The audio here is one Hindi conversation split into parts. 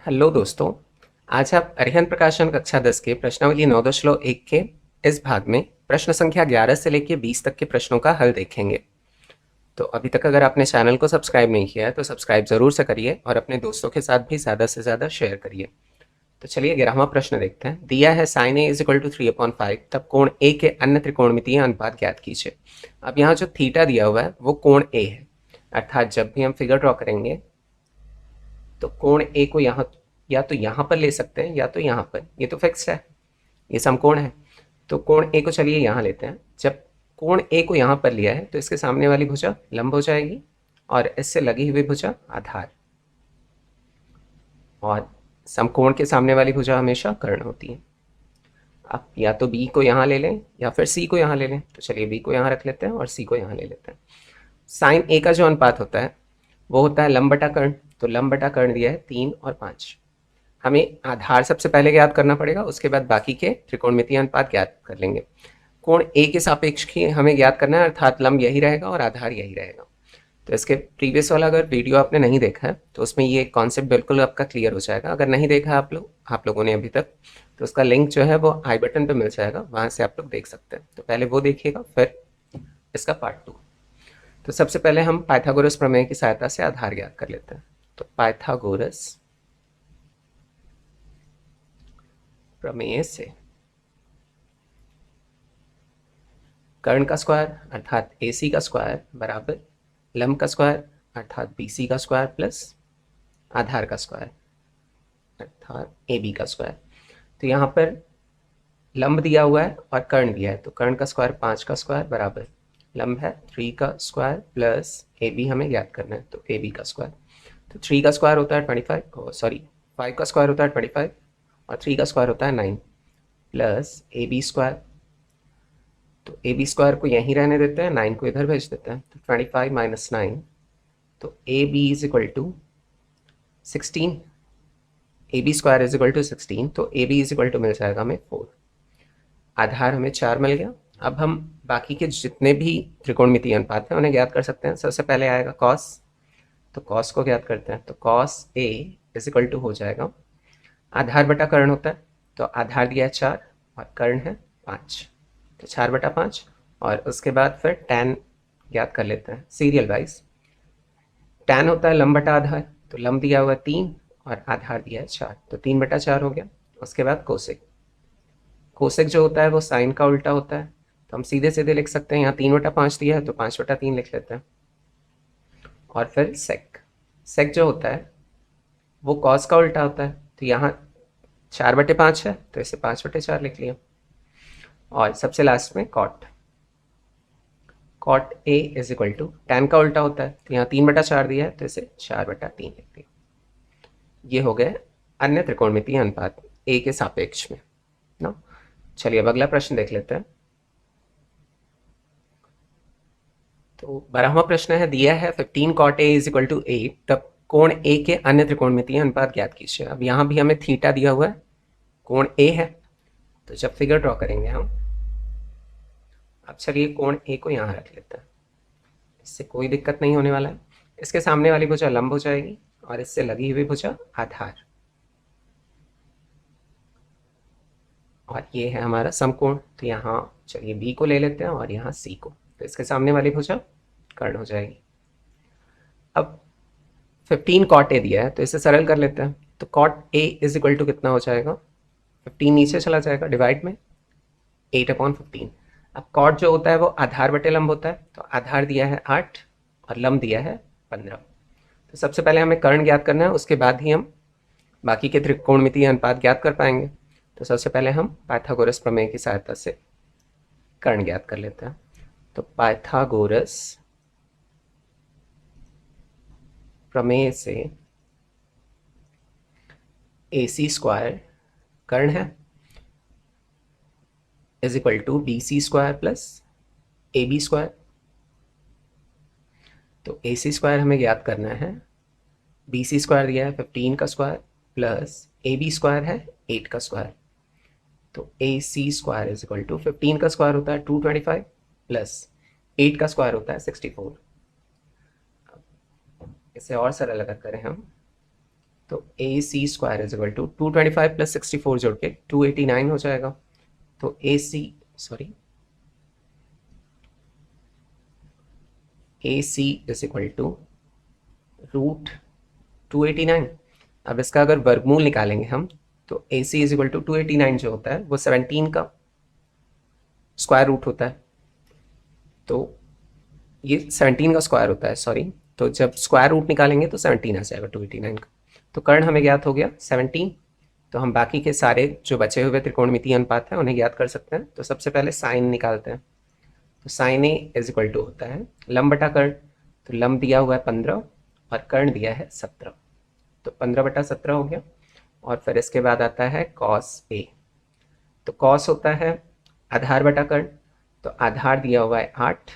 हेलो दोस्तों। आज आप अरिहंत प्रकाशन कक्षा 10 के प्रश्नावली 9.1 के इस भाग में प्रश्न संख्या 11 से लेकर 20 तक के प्रश्नों का हल देखेंगे। तो अभी तक अगर आपने चैनल को सब्सक्राइब नहीं किया है तो सब्सक्राइब जरूर से करिए और अपने दोस्तों के साथ भी ज़्यादा से ज़्यादा शेयर करिए। तो चलिए 11वां प्रश्न देखते हैं। दिया है sin a = 3/5, तब कोण a के अन्य त्रिकोणमितीय अनुपात ज्ञात कीजिए। अब यहाँ जो थीटा दिया हुआ है वो कोण a है, अर्थात जब भी हम फिगर ड्रॉ करेंगे तो कोण ए को यहाँ या तो यहाँ पर ले सकते हैं या तो यहाँ पर, ये तो फिक्स है, ये समकोण है। तो कोण ए को चलिए यहाँ लेते हैं। जब कोण ए को यहाँ पर लिया है तो इसके सामने वाली भुजा लंब हो जाएगी और इससे लगी हुई भुजा आधार, और समकोण के सामने वाली भुजा हमेशा कर्ण होती है। अब या तो बी को यहाँ ले लें या फिर सी को यहाँ ले लें। तो चलिए बी को यहाँ रख लेते हैं और सी को यहाँ ले लेते हैं। साइन ए का जो अनुपात होता है वो होता है लंब बटा कर्ण। तो लंब बटा कर्ण दिया है 3 और 5। हमें आधार सबसे पहले ज्ञात करना पड़ेगा, उसके बाद बाकी के त्रिकोणमितीय अनुपात ज्ञात कर लेंगे। कोण ए के सापेक्ष की हमें ज्ञात करना है, अर्थात लंब यही रहेगा और आधार यही रहेगा। तो इसके प्रीवियस वाला अगर वीडियो आपने नहीं देखा है तो उसमें ये कॉन्सेप्ट बिल्कुल आपका क्लियर हो जाएगा। अगर नहीं देखा आप लोगों ने अभी तक, तो उसका लिंक जो है वो आई बटन पे मिल जाएगा, वहाँ से आप लोग देख सकते हैं। तो पहले वो देखिएगा, फिर इसका पार्ट 2। तो सबसे पहले हम पाइथागोरस प्रमेय की सहायता से आधार ज्ञात कर लेते हैं। तो पाइथागोरस प्रमेय से कर्ण का स्क्वायर अर्थात AC का स्क्वायर बराबर लंब का स्क्वायर अर्थात BC का स्क्वायर प्लस आधार का स्क्वायर अर्थात AB का स्क्वायर। तो यहाँ पर लंब दिया हुआ है और कर्ण दिया है, तो कर्ण का स्क्वायर 5 का स्क्वायर बराबर लंब है 3 का स्क्वायर प्लस AB हमें ज्ञात करना है, तो AB का स्क्वायर। तो 3 का स्क्वायर होता है 5 का स्क्वायर होता है 25 और 3 का स्क्वायर होता है 9 प्लस AB स्क्वायर। तो AB स्क्वायर को यहीं रहने देते हैं, 9 को इधर भेज देते हैं। तो 25 माइनस 9, तो AB is equal to 16। AB square is equal to 16, तो AB इज इक्वल टू मिल जाएगा हमें 4। आधार हमें 4 मिल गया। अब हम बाकी के जितने भी त्रिकोणमितीय अनुपात हैं उन्हें ज्ञात कर सकते हैं। सबसे पहले आएगा कॉस, तो कॉस को ज्ञात करते हैं। तो cos A is equal to हो जाएगा आधार बटा कर्ण होता है, तो आधार दिया है 4 और कर्ण है 5, तो 4/5। और उसके बाद फिर tan ज्ञात कर लेते हैं सीरियल वाइज। tan होता है लंब बटा आधार, तो लंब दिया हुआ 3 और आधार दिया है 4, तो 3/4 हो गया। उसके बाद कोसेक, कोसेक जो होता है वो साइन का उल्टा होता है, तो हम सीधे सीधे लिख सकते हैं। यहाँ 3/5 दिया है तो 5/3 लिख लेते हैं। और फिर सेक, सेक जो होता है वो कॉस का उल्टा होता है, तो यहाँ 4/5 है तो इसे 5/4 लिख लिया। और सबसे लास्ट में cot, cot A is equal to tan का उल्टा होता है, तो यहाँ 3/4 दिया है तो इसे 4/3 लिख दिया। ये हो गए अन्य त्रिकोणमितीय अनुपात A के सापेक्ष में ना। चलिए अब अगला प्रश्न देख लेते हैं। तो 12वां प्रश्न है, दिया है 15 cot A is equal to 8, तब कोण A के अन्य त्रिकोणमितीय अनुपात ज्ञात कीजिए। अब यहाँ भी हमें थीटा दिया हुआ है, कोण A है, तो जब फिगर ड्रॉ करेंगे हम, अब चलिए कोण A को यहाँ रख लेते हैं, इससे कोई दिक्कत नहीं होने वाला है। इसके सामने वाली भुजा लंब हो जाएगी और इससे लगी हुई भुजा आधार, और ये है हमारा समकोण। तो यहाँ चलिए B को ले लेते हैं और यहाँ C को, तो इसके सामने वाली भुजा कर्ण हो जाएगी। अब 15 cot A दिया है तो इसे सरल कर लेते हैं। तो cot A is equal to कितना हो जाएगा, 15 नीचे चला जाएगा, डिवाइड में 8/15। अब cot जो होता है वो आधार बटे लंब होता है, तो आधार दिया है 8 और लंब दिया है 15। तो सबसे पहले हमें कर्ण ज्ञात करना है, उसके बाद ही हम बाकी के त्रिकोणमितीय अनुपात ज्ञात कर पाएंगे। तो सबसे पहले हम पाइथागोरस प्रमेय की सहायता से कर्ण ज्ञात कर लेते हैं। तो पाइथागोरस प्रमेय से AC स्क्वायर कर्ण है is equal to BC square plus AB square. तो AC स्क्वायर हमें ज्ञात करना है, BC स्क्वायर दिया है 15 का स्क्वायर प्लस AB स्क्वायर है 8 का स्क्वायर। तो AC square is equal to 15 का स्क्वायर होता है 225 प्लस 8 का स्क्वायर होता है 64। इसे और सरल अगर करें हम, तो A C square is equal to 225 plus 64 जोड़ के 289 हो जाएगा। तो A C is equal to root 289। अब इसका अगर वर्गमूल निकालेंगे हम तो A C is equal to 289 जो होता है वो 17 का स्क्वायर रूट होता है। तो ये 17 का स्क्वायर होता है, सॉरी। तो जब स्क्वायर रूट निकालेंगे तो 17 आ जाएगा 289 का। तो कर्ण हमें ज्ञात हो गया 17। तो हम बाकी के सारे जो बचे हुए त्रिकोणमितीय अनुपात हैं उन्हें ज्ञात कर सकते हैं। तो सबसे पहले साइन निकालते हैं। तो sine A is equal to होता है लंब बटा कर्ण। तो लंब दिया हुआ है 15 और कर्ण दिया है 17। तो 15 बटा 17 हो गया। और फिर इसके बाद आता है कॉस ए। तो कॉस होता है आधार बटा कर्ण। तो आधार दिया हुआ है 8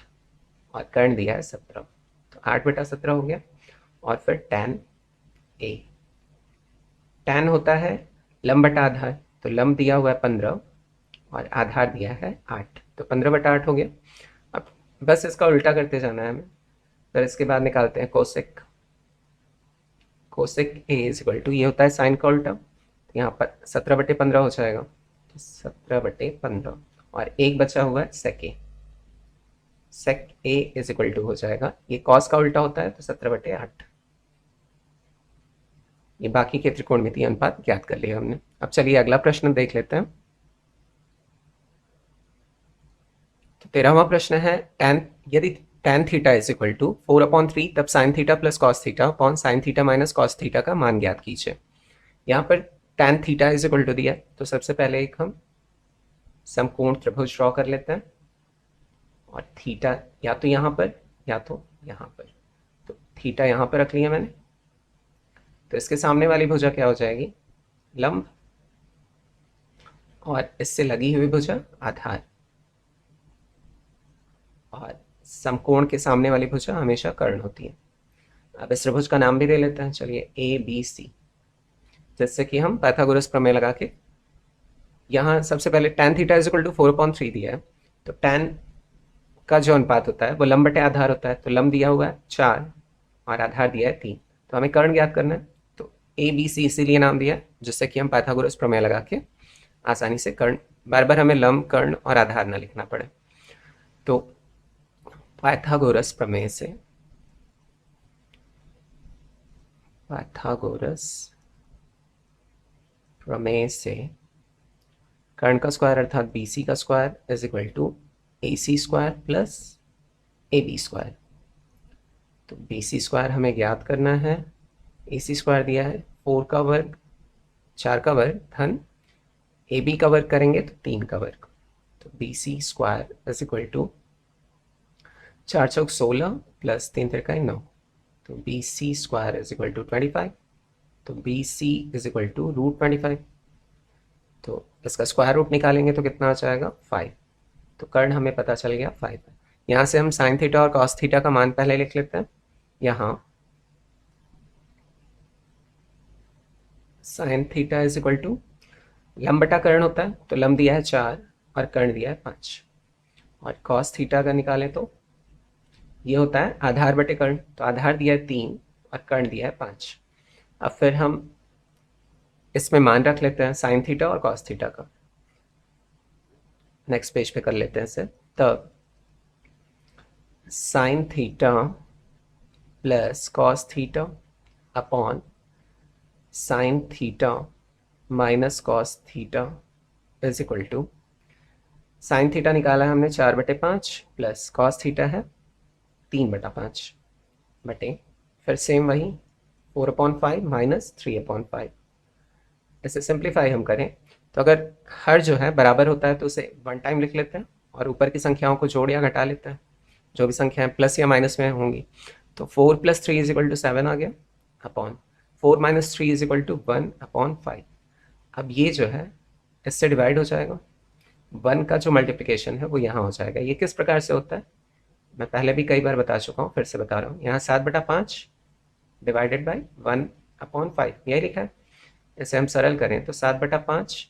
और कर्ण दिया है 17। तो 8 बटा 17 हो गया। और फिर टैन ए। टैन होता है लंब बटा आधार। तो लंब दिया हुआ है 15 और आधार दिया है 8। तो 15 बटा 8 हो गया। अब बस इसका उल्टा करते जाना है हमें। फिर इसके बाद निकालते हैं cosec. Cosec A is equal to, ये होता है साइन का उल्टा। तो यहाँ पर 17 बटे 15 हो जाएगा। तो 17 बटे 15 और एक बचा हुआ है सेक ए। सेक ए इज इक्वल टू हो जाएगा, ये कॉस का उल्टा होता है तो 17 बटे 8। ये बाकी के त्रिकोणमितीय अनुपात ज्ञात कर लिया हमने। अब चलिए अगला प्रश्न देख लेते हैं। तो 13वां प्रश्न है यदि tan theta is equal to 4/3 तब sin theta plus cos theta upon sin theta minus cos theta का मान ज्ञात कीजिए। यहाँ पर tan theta is equal to दिया है। तो सबसे पहले एक हम समकोण त्रिभुज ड्रॉ कर लेते हैं और थीटा या तो यहाँ पर या तो यहाँ पर। तो थीटा यहाँ पर रख लिया मैंने। तो इसके सामने वाली भुजा क्या हो जाएगी, लंब, और इससे लगी हुई भुजा आधार, और समकोण के सामने वाली भुजा हमेशा कर्ण होती है। अब इस त्रिभुज का नाम भी दे लेते हैं, चलिए ए बी सी, जिससे कि हम पाइथागोरस प्रमेय लगा के यहाँ सबसे पहले tan theta is equal to 4/3 दिया है। तो tan का जो अनुपात होता है वो लंब बटे आधार होता है। तो लंब दिया हुआ है 4 और आधार दिया है 3। तो हमें कर्ण ज्ञात करना है। तो ए बी सी इसीलिए नाम दिया है जिससे कि हम पाइथागोरस प्रमेय लगा के आसानी से कर्ण, बार बार हमें लंब कर्ण और आधार ना लिखना पड़े। तो पाइथागोरस प्रमेय से कर्ण का स्क्वायर अर्थात बी सी का square is equal to A C square plus A B square. तो बी सी स्क्वायर हमें ज्ञात करना है। ए सी स्क्वायर दिया है 4 का वर्ग 4 का वर्ग धन ए बी का वर्ग करेंगे तो 3 का वर्ग। तो B C square is equal to 4 चौक 16 प्लस 3 तिरका 9। तो B C square is equal to 25। तो B C is equal to root 25। तो इसका स्क्वायर रूट निकालेंगे तो कितना आ जाएगा 5। तो कर्ण हमें पता चल गया 5 है। यहाँ से हम साइन थीटा और कॉस थीटा का मान पहले लिख लेते हैं। यहाँ sine theta is equal to लंब बटा कर्ण होता है। तो लंब दिया है 4 और कर्ण दिया है 5। और कॉस थीटा का निकालें तो ये होता है आधार बटे कर्ण। तो आधार दिया है 3 और कर्ण दिया है 5। अब फिर हम इसमें मान रख लेते हैं साइन थीटा और कॉस थीटा का। नेक्स्ट पेज पे कर लेते हैं इसे। तब sine theta plus cos theta upon sine theta minus cos theta is equal to, sine theta निकाला है हमने 4/5 प्लस कॉस थीटा है 3/5 बटे फिर सेम वही 4/5 माइनस 3/5। इसे सिंप्लीफाई हम करें तो अगर हर जो है बराबर होता है तो उसे 1 टाइम लिख लेते हैं और ऊपर की संख्याओं को जोड़ या घटा लेते हैं, जो भी संख्याएं प्लस या माइनस में होंगी। तो 4 + 3 इज इक्वल टू 7 आ गया अपॉन 4 - 3 इज इक्वल टू 1/5। अब ये जो है इससे डिवाइड हो जाएगा। 1 का जो मल्टीप्लिकेशन है वो यहाँ हो जाएगा। ये किस प्रकार से होता है मैं पहले भी कई बार बता चुका हूँ, फिर से बता रहा हूँ। यहाँ 7/5 डिवाइडेड बाई 1/5 यही लिखा है। इसे हम सरल करें तो 7/5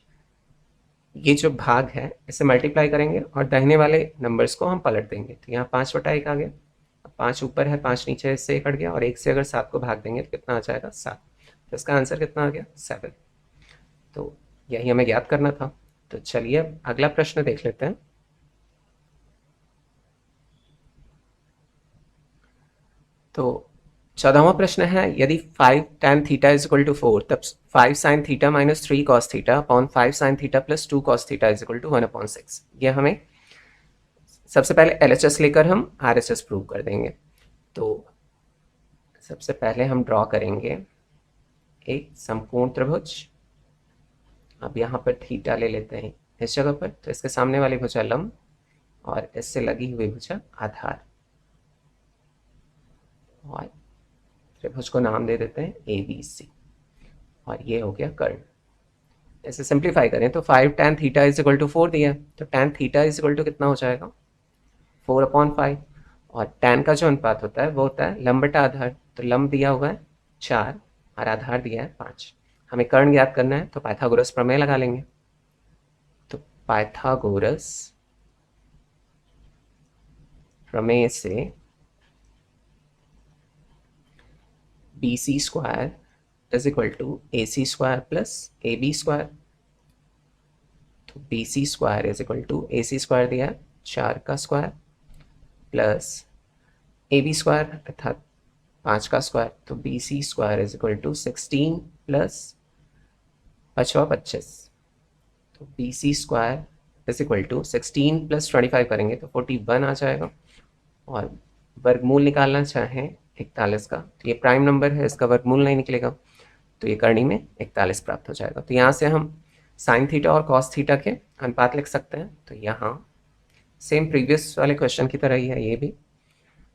ये जो भाग है इसे मल्टीप्लाई करेंगे और दाहिने वाले नंबर्स को हम पलट देंगे। तो यहाँ 5/1 आ गया। 5 ऊपर है 5 नीचे, इससे 1 कट गया और 1 से अगर 7 को भाग देंगे तो कितना आ जाएगा 7। तो इसका आंसर कितना आ गया 7। तो यही हमें ज्ञात करना था। तो चलिए अब अगला प्रश्न देख लेते हैं। तो 14वां प्रश्न है, यदि 5 tan theta is equal to 4 तब 5 sin theta minus 3 cos theta upon 5 sin theta plus 2 cos theta is equal to 1/6। ये हमें सबसे पहले LHS लेकर हम RHS प्रूव कर देंगे। तो सबसे पहले हम ड्रॉ करेंगे एक समकोण त्रिभुज। अब यहाँ पर थीटा ले लेते हैं इस जगह पर, तो इसके सामने वाली भुजा लंब और इससे लगी हुई भुजा आधार, और त्रिभुज को नाम दे देते हैं ABC, और ये हो गया कर्ण। इसे सिंप्लीफाई करें तो 5 tan theta is equal to 4 दिया है, तो tan theta is equal to कितना हो जाएगा 4/5, और tan का जो अनुपात होता है वो होता है लंब बटा आधार। तो लंब दिया हुआ है 4 और आधार दिया है 5। हमें कर्ण ज्ञात करना है तो पाइथागोरस प्रमेय लगा लेंगे। तो पाइथागोरस प्रमेय से BC square is equal to AC square plus AB square. तो BC square is equal to AC square दिया है 4 का स्क्वायर प्लस AB स्क्वायर अर्थात 5 का स्क्वायर। तो BC square is equal to 16 plus 25। तो BC square is equal to 16 plus 25 करेंगे तो 41 आ जाएगा, और वर्गमूल निकालना चाहें 41 का, तो ये प्राइम नंबर है, इसका वर्गमूल नहीं निकलेगा, तो ये करनी में 41 प्राप्त हो जाएगा। तो यहाँ से हम साइन थीटा और कॉस थीटा के अनुपात लिख सकते हैं। तो यहाँ सेम प्रीवियस वाले क्वेश्चन की तरह ही है ये भी।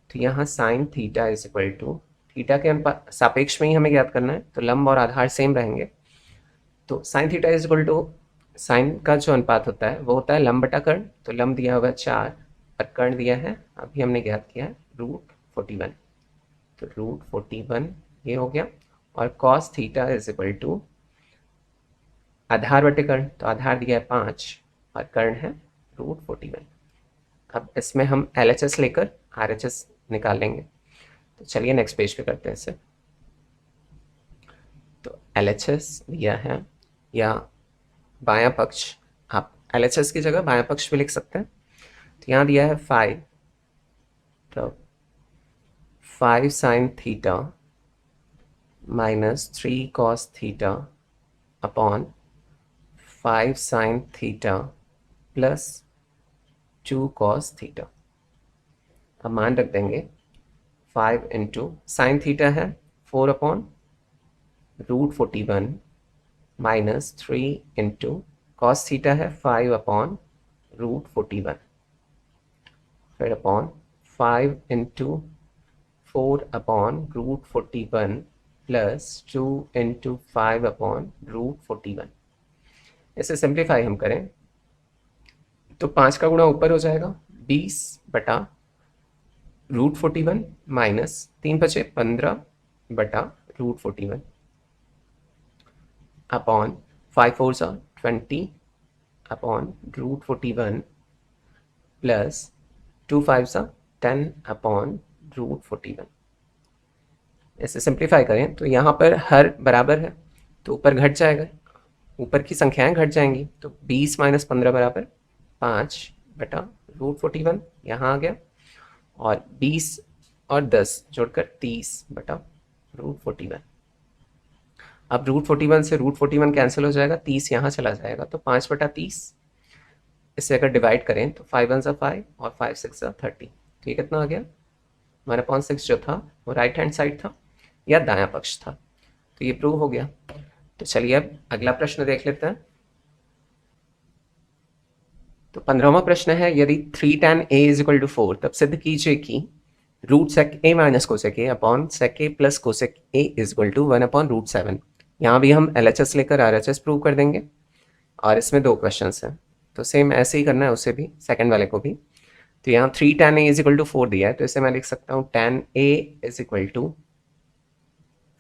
तो यहाँ sine theta is equal to, theta के अनुपात सापेक्ष में ही हमें ज्ञात करना है, तो लंब और आधार सेम रहेंगे। तो sine theta is equal to, sine का जो अनुपात होता है वो होता है लंब बटा कर्ण। तो लंब दिया हुआ 4 और कर्ण दिया है अभी हमने ज्ञात किया है √41। तो √41 ये हो गया, और cos theta is equal to आधार बटे कर्ण। तो आधार दिया है 5 और कर्ण है √41। अब इसमें हम LHS लेकर RHS निकाल लेंगे। तो चलिए नेक्स्ट पेज पे करते हैं इसे। तो LHS दिया है, या बायां पक्ष, आप LHS की जगह बायां पक्ष भी लिख सकते हैं। तो यहाँ दिया है 5, तो 5 sin theta minus 3 cos theta upon 5 sin theta plus 2 cos theta. अब मान रख देंगे 5 इंटू साइन थीटा है 4/√41 माइनस 3 इंटू कॉस थीटा है 5/√41, फिर अपॉन 5 इंटू 4/√41 प्लस 2 इंटू 5/√41। इसे सिंप्लीफाई हम करें तो 5 का गुणा ऊपर हो जाएगा 20/√41 माइनस 3 बचे 15/√41 अपॉन 5 4 20 अपॉन √41 प्लस 2 5 10 अपॉन √41। इसे सिंप्लीफाई करें तो यहाँ पर हर बराबर है तो ऊपर घट जाएगा, ऊपर की संख्याएं घट जाएंगी। तो 20 माइनस 15 बराबर 5/√41 यहाँ आ गया, और 20 और 10 जोड़कर 30/√41। अब √41 से √41 कैंसिल हो जाएगा, 30 यहाँ चला जाएगा, तो 5/30। इसे अगर डिवाइड करें तो 5 1 5 और 5 6 30। तो ये कितना आ गया 1/6 जो था वो राइट हैंड साइड था या दायां पक्ष था। तो ये प्रूव हो गया। तो चलिए अब अगला प्रश्न देख लेते हैं। तो 15वां प्रश्न है, यदि 3 tan a is equal to 4 तब सिद्ध कीजिए कि √sec a minus cosec a upon sec a plus cosec a is equal to 1/√7। यहाँ भी हम LHS लेकर RHS प्रूव कर देंगे, और इसमें 2 क्वेश्चन हैं, तो सेम ऐसे ही करना है उसे भी, सेकंड वाले को भी। तो यहाँ 3 tan a is equal to 4 दिया है, तो इसे मैं लिख सकता हूँ tan a is equal to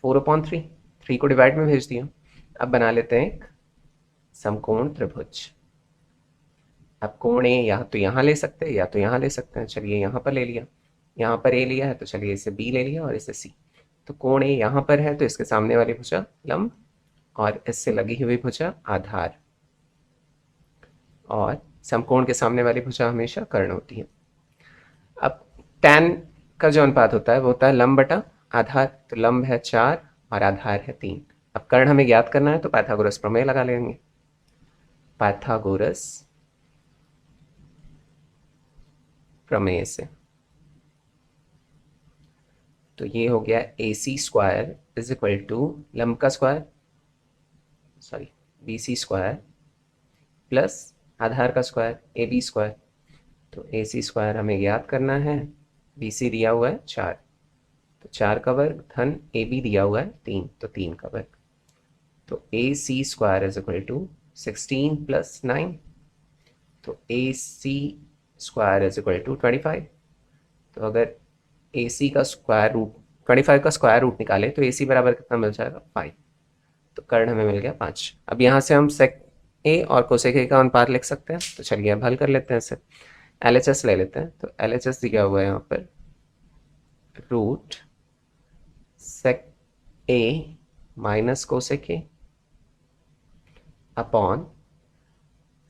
4/3। 3 को डिवाइड में भेज दिया। अब बना लेते हैं एक समकोण त्रिभुज। अब कोण ए या तो यहाँ ले सकते हैं या तो यहाँ ले सकते हैं। चलिए यहाँ पर ले लिया, यहाँ पर ए लिया है तो चलिए इसे बी ले लिया और इसे सी। तो कोण ए यहाँ पर है तो इसके सामने वाली भुजा लंब और इससे लगी हुई भुजा आधार, और समकोण के सामने वाली भुजा हमेशा कर्ण होती है। अब tan का जो अनुपात होता है वो होता है लंब बटा आधार, तो लंब है 4 और आधार है 3। अब कर्ण हमें ज्ञात करना है तो पाइथागोरस प्रमेय लगा लेंगे। पाइथागोरस प्रमेय से तो ये हो गया AC square is equal to लंब का square, sorry BC square plus आधार का स्क्वायर AB स्क्वायर। तो AC स्क्वायर हमें ज्ञात करना है, BC दिया हुआ है 4, तो 4 का वर्ग धन AB दिया हुआ है 3, तो 3 का वर्ग। तो AC square is equal to 16 plus 9, तो AC square is equal to 25। तो अगर AC का स्क्वायर रूट 25 का स्क्वायर रूट निकाले तो AC बराबर कितना मिल जाएगा 5, तो कर्ण हमें मिल गया 5। अब यहाँ से हम सेक A और कोसेक A का अनुपात लिख सकते हैं, तो चलिए अब हल कर लेते हैं इसे। LHS ले लेते हैं, तो LHS दिया हुआ है यहाँ पर root sec A minus cosec A upon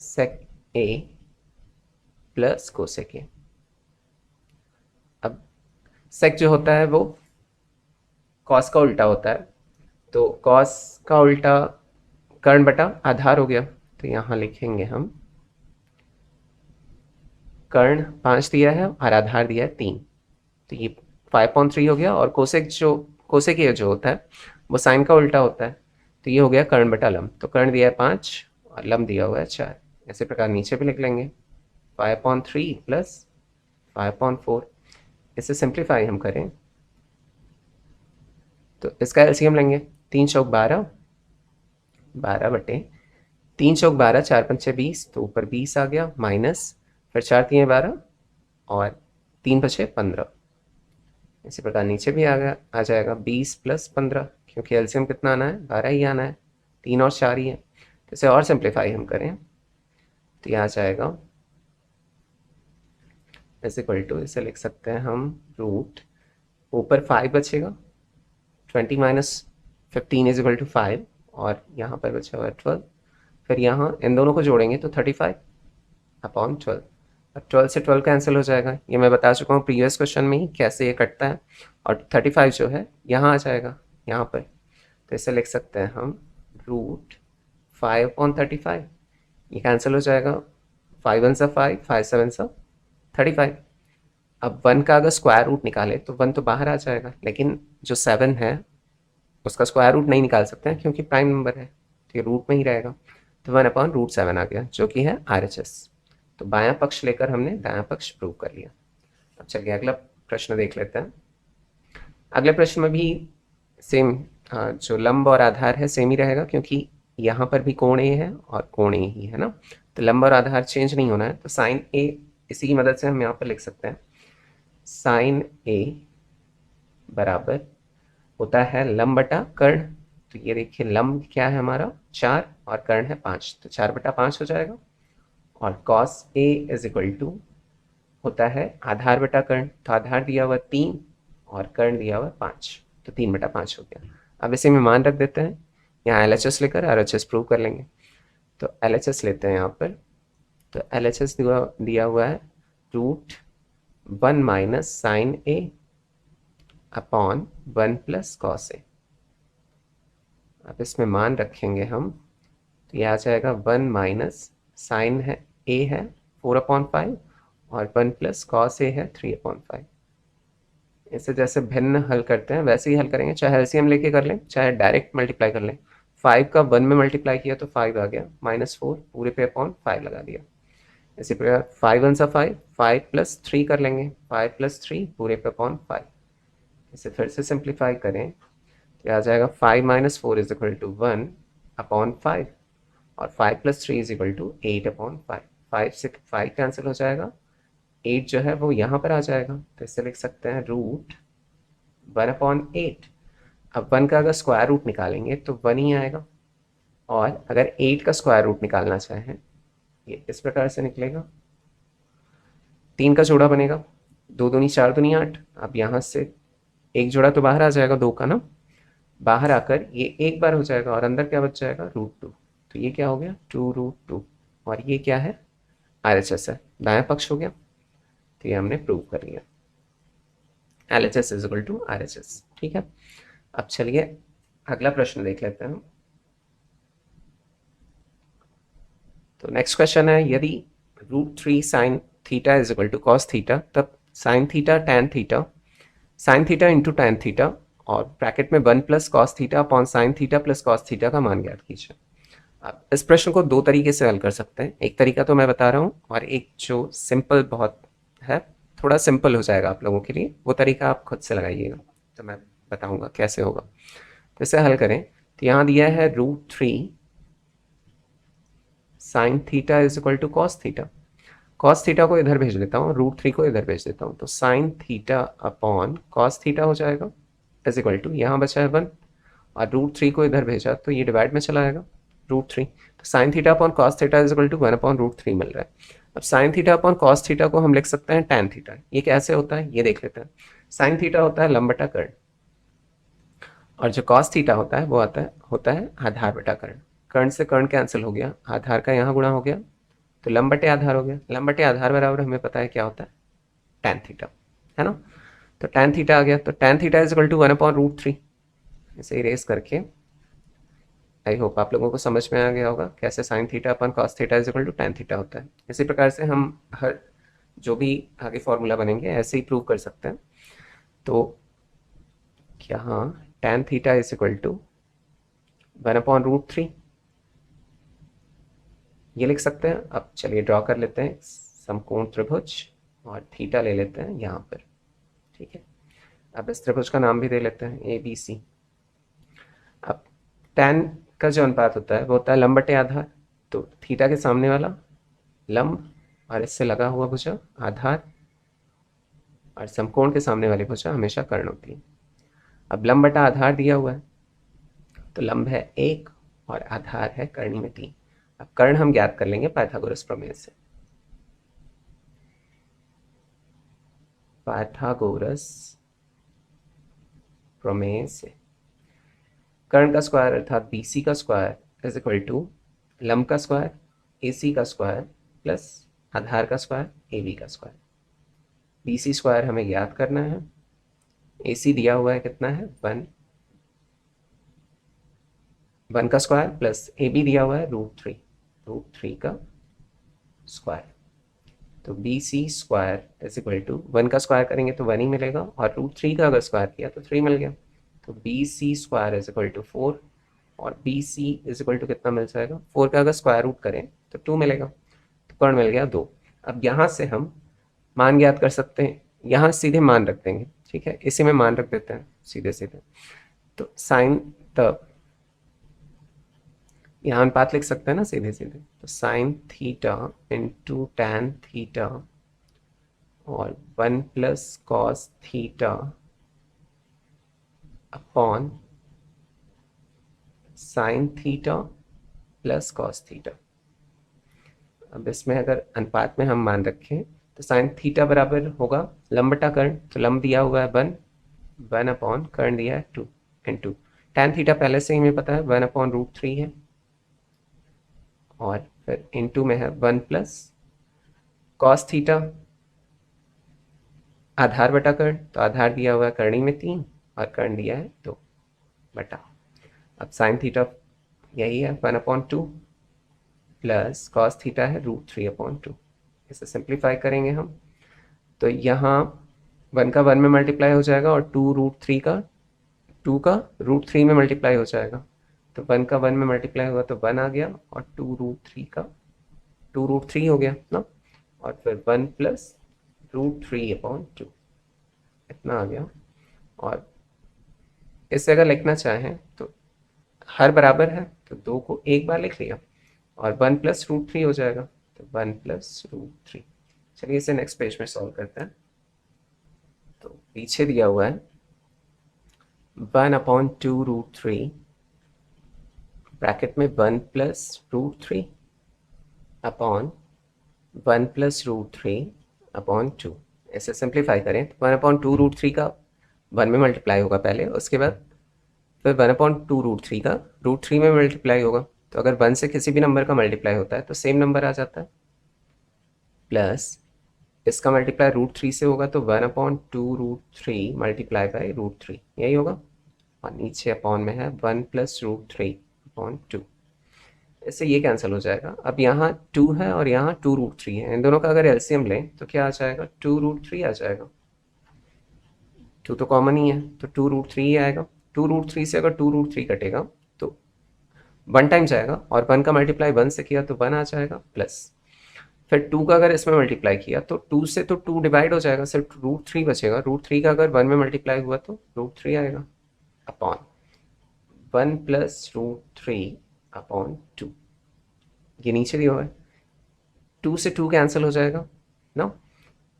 sec A plus cosec A। अब सेक जो होता है वो कॉस का उल्टा होता है, तो कॉस का उल्टा कर्ण बटा आधार हो गया, तो यहाँ लिखेंगे हम कर्ण 5 दिया है और आधार दिया है 3, तो ये 5.3 हो गया। और कोसेक A जो होता है वो साइन का उल्टा होता है, तो ये हो गया कर्ण बटा लंब। तो कर्ण दिया है 5 और लंब दिया हुआ है 4। ऐसे प्रकार नीचे भी लिख लेंगे 5.3 प्लस 5.4। इसे सिंप्लीफाई हम करें तो इसका एलसीएम लेंगे, 3 चौक 12, 12 बटे 3 चौक 12, 4 पंचे 20, तो ऊपर 20 आ गया, माइनस फिर 4 3 12 और 3 बचे 15। इसी प्रकार नीचे भी आ जाएगा 20 प्लस 15, क्योंकि एलसीएम कितना आना है 12 ही आना है, 3 और 4 ही है। तो इसे और सिंप्लीफाई हम करें तो यह आ जाएगा इज इक्वल टू, इसे लिख सकते हैं हम रूट ऊपर 5 बचेगा, 20 माइनस 15 इज इक्वल टू 5, और यहाँ पर बचा हुआ 12, फिर यहाँ इन दोनों को जोड़ेंगे तो 35 अपॉन 12। अब 12 से 12 कैंसिल हो जाएगा, ये मैं बता चुका हूँ प्रीवियस क्वेश्चन में ही कैसे ये कटता है। और 35 जो है यहाँ आ जाएगा यहाँ पर, तो इसे लिख सकते हैं हम रूट 5 अपॉन 35, ये कैंसिल हो जाएगा, 5 1 सा 5, 5 7 सा 35। अब 1 का अगर स्क्वायर रूट निकाले तो 1 तो बाहर आ जाएगा, लेकिन जो 7 है उसका स्क्वायर रूट नहीं निकाल सकते हैं क्योंकि प्राइम नंबर है, तो ये रूट में ही रहेगा। तो 1 अपॉन रूट 7 आ गया, जो कि है RHS। तो बायां पक्ष लेकर हमने दायां पक्ष प्रूव कर लिया। अब चलिए अगला प्रश्न देख लेते हैं। अगले प्रश्न में भी सेम जो लंब और आधार है सेम ही रहेगा, क्योंकि यहाँ पर भी कोण A है और कोण A ही है ना, तो लंब और आधार चेंज नहीं होना है। तो साइन A, इसी की मदद से हम यहाँ पर लिख सकते हैं साइन A बराबर होता है लंब बटा कर्ण। तो ये देखिए लंब क्या है हमारा 4 और कर्ण है 5, तो 4 बटा 5 हो जाएगा। और cos A is equal to होता है आधार बटा कर्ण, तो आधार दिया हुआ 3 और कर्ण दिया हुआ 5, तो 3 बटा 5 हो गया। अब इसे में मान रख देते हैं, यहाँ LHS लेकर RHS प्रूव कर लेंगे। तो LHS लेते हैं यहाँ पर, तो LHS दिया हुआ है root 1 minus sine A upon 1 plus cos A। अब इसमें मान रखेंगे हम, तो यह आ जाएगा 1 माइनस साइन है A है 4/5 और 1 प्लस कॉस A है 3/5। इसे जैसे भिन्न हल करते हैं वैसे ही हल करेंगे, चाहे एलसीएम लेके कर लें चाहे डायरेक्ट मल्टीप्लाई कर लें। 5 का 1 में मल्टीप्लाई किया तो 5 आ गया, -4 पूरे पे अपॉन 5 लगा दिया। इसी प्रकार 5 1 सा 5, 5 प्लस 3 कर लेंगे, 5 प्लस 3 पूरे पे अपॉन 5। इसे फिर से सिंप्लीफाई करें तो आ जाएगा 5 माइनस 4 इज इक्वल टू 1/5 और 5 प्लस 3 इज इक्वल टू 8/5। 5 से 5 कैंसिल हो जाएगा, 8 जो है वो यहाँ पर आ जाएगा, तो इसे लिख सकते हैं रूट 1/8। अब 1 का अगर स्क्वायर रूट निकालेंगे तो 1 ही आएगा, और अगर 8 का स्क्वायर रूट निकालना चाहें ये इस प्रकार से निकलेगा, 3 का जोड़ा बनेगा, 2 दूनी 4 दूनी 8। अब यहाँ से एक जोड़ा तो बाहर आ जाएगा 2 का ना, बाहर आकर ये एक बार हो जाएगा और अंदर क्या बच जाएगा √2। तो ये क्या हो गया 2√2 और ये क्या है RHS है, दायां पक्ष हो गया। तो ये हमने प्रूव कर लिया LHS is equal to RHS। ठीक है, अब चलिए अगला प्रश्न देख लेते हैं। तो नेक्स्ट क्वेश्चन है, यदि √3 sin theta is equal to cos theta, तब sin theta tan theta sin theta into tan theta और ब्रैकेट में 1 plus cos theta upon sine theta plus cos theta का मान ज्ञात कीजिए। आप इस प्रश्न को 2 तरीके से हल कर सकते हैं, एक तरीका तो मैं बता रहा हूँ और एक जो सिंपल बहुत है, थोड़ा सिंपल हो जाएगा आप लोगों के लिए, वो तरीका आप खुद से लगाइएगा, तो मैं बताऊंगा कैसे होगा। तो इसे हल करें, तो यहाँ दिया है √3 sine theta is equal to cos theta. Cos theta को इधर भेज देता हूँ, √3 को इधर भेज देता हूँ, तो sine theta upon cos theta हो जाएगा इज इक्वल टू, यहाँ बचा है 1 और √3 को इधर भेजा तो ये डिवाइड में चला आएगा √3, तो sine theta upon cos theta is equal to 1 upon √3 मिल रहा है। अब sine theta upon cos theta को हम लिख सकते हैं tan थीटा। ये कैसे होता है ये देख लेते हैं। साइन थीटा होता है लंब बटा कर्ण और जो कॉस थीटा होता है वो होता है आधार बटा कर्ण। कर्ण से कर्ण कैंसिल हो गया, आधार का यहाँ गुणा हो गया, तो लंब बटे आधार हो गया। लंब बटे आधार बराबर हमें पता है क्या होता है tan थीटा, है ना। तो tan थीटा आ गया, तो tan theta is equal to 1 upon √3। इसे इरेज करके, आई होप आप लोगों को समझ में आ गया होगा कैसे sine theta upon cos theta is equal to tan theta होता है। इसी प्रकार से हम हर जो भी आगे फॉर्मूला बनेंगे ऐसे ही प्रूव कर सकते हैं। तो यहाँ tan theta is equal to 1 upon √3 ये लिख सकते हैं। अब चलिए ड्रॉ कर लेते हैं समकोण त्रिभुज और थीटा ले लेते हैं यहाँ पर। ठीक है, अब इस त्रिभुज का नाम भी दे लेते हैं ABC। अब tan का जो अनुपात होता है वो होता है लंब बटे आधार, तो थीटा के सामने वाला लंब और इससे लगा हुआ भुजा आधार और समकोण के सामने वाली भुजा हमेशा कर्ण होती है। अब लंब बटा आधार दिया हुआ है, तो लंब है 1 और आधार है कर्णी में 3। अब कर्ण हम ज्ञात कर लेंगे पाइथागोरस प्रमेय से। पाइथागोरस प्रमेय से कर्ण का स्क्वायर अर्थात BC का स्क्वायर इज इक्वल टू लंब का स्क्वायर AC का स्क्वायर प्लस आधार का स्क्वायर AB का स्क्वायर। BC स्क्वायर हमें ज्ञात करना है, AC दिया हुआ है कितना है 1 का स्क्वायर प्लस AB दिया हुआ है √3 का स्क्वायर। तो BC square is equal to 1 का स्क्वायर करेंगे तो 1 ही मिलेगा और √3 का अगर स्क्वायर किया तो 3 मिल गया। तो BC square is equal to 4 और BC इज इक्वल टू कितना मिल जाएगा, 4 का अगर स्क्वायर रूट करें तो 2 मिलेगा, तो कर्ण मिल गया 2। अब यहाँ से हम मान ज्ञात कर सकते हैं, यहाँ सीधे मान रख देंगे। ठीक है, इसी में मान रख देते हैं सीधे सीधे। तो साइन तब यहाँ अनुपात लिख सकते हैं ना सीधे सीधे, तो sine theta into tan theta और 1 plus cos theta upon sine theta plus cos theta. अब इसमें अगर अनुपात में हम मान रखें तो साइन थीटा बराबर होगा लंब बटा कर्ण, तो लंब दिया हुआ है 1 अपॉन कर्ण दिया है 2 इंटू tan थीटा पहले से ही हमें पता है 1 अपॉन √3 है और फिर इंटू में है 1 प्लस कॉस थीटा आधार बटा कर्ण, तो आधार दिया हुआ है कर्णी में 3 और कर्ण दिया है 2 बटा। अब साइन थीटा यही है 1 अपॉन 2 प्लस कॉस थीटा है √3 अपॉन 2। इसे सिंप्लीफाई करेंगे हम, तो यहाँ 1 का 1 में मल्टीप्लाई हो जाएगा और 2 का √3 में मल्टीप्लाई हो जाएगा। तो 1 का 1 में मल्टीप्लाई हुआ तो 1 आ गया और 2 का 2√3 हो गया ना, और फिर 1 प्लस √3 अपॉन 2 इतना आ गया। और इसे अगर लिखना चाहें तो हर बराबर है तो 2 को एक बार लिख लिया और 1 प्लस √3 हो जाएगा, तो 1 प्लस √3। चलिए इसे नेक्स्ट पेज में सॉल्व करते हैं। तो पीछे दिया हुआ है 1 अपॉन 2√3 ब्रैकेट में 1 प्लस √3 अपॉन 1 प्लस √3 अपॉन 2। इसे सिंप्लीफाई करें तो 1 अपॉन 2 √3 का 1 में मल्टीप्लाई होगा पहले, उसके बाद फिर 1/2√3 का √3 में मल्टीप्लाई होगा। तो अगर 1 से किसी भी नंबर का मल्टीप्लाई होता है तो सेम नंबर आ जाता है, प्लस इसका मल्टीप्लाई √3 से होगा तो 1/2√3 मल्टीप्लाई बाई √3, यही होगा। और नीचे अपॉन में है 1 + √3/2। इससे ये कैंसिल हो जाएगा। अब यहाँ 2 है और यहाँ 2√3 है, इन दोनों का अगर एलसीएम लें तो क्या आ जाएगा, 2√3 आ जाएगा। 2 तो कॉमन ही है तो 2√3 ही आएगा। 2√3 से अगर 2√3 कटेगा तो 1 टाइम्स आएगा, और 1 का मल्टीप्लाई 1 से किया तो 1 आ जाएगा, प्लस फिर 2 का अगर इसमें मल्टीप्लाई किया तो 2 से तो 2 डिवाइड हो जाएगा, सिर्फ √3 बचेगा। √3 का अगर 1 में मल्टीप्लाई हुआ तो √3 आएगा, अपॉन 1 + √3/2। ये नीचे दिया हुआ है, 2 से 2 कैंसिल हो जाएगा ना,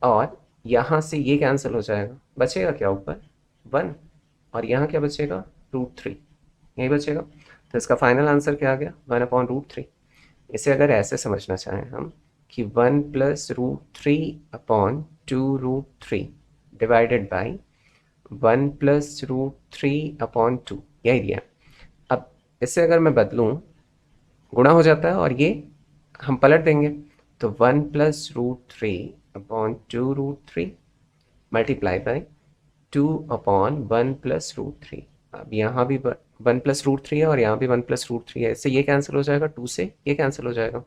और यहाँ से ये कैंसिल हो जाएगा, बचेगा क्या ऊपर 1, और यहाँ क्या बचेगा √3, यही बचेगा। तो इसका फाइनल आंसर क्या आ गया, 1/√3। इसे अगर ऐसे समझना चाहें हम कि 1 + √3/2√3 डिवाइडेड बाई 1 + √3/2, यही दिया। अब इसे अगर मैं बदलूँ, गुणा हो जाता है और ये हम पलट देंगे, तो 1 + √3/2√3 मल्टीप्लाई बाई 2/1 + √3। अब यहाँ भी 1 + √3 है और यहाँ भी 1 + √3 है, इससे ये कैंसिल हो जाएगा, 2 से ये कैंसिल हो जाएगा।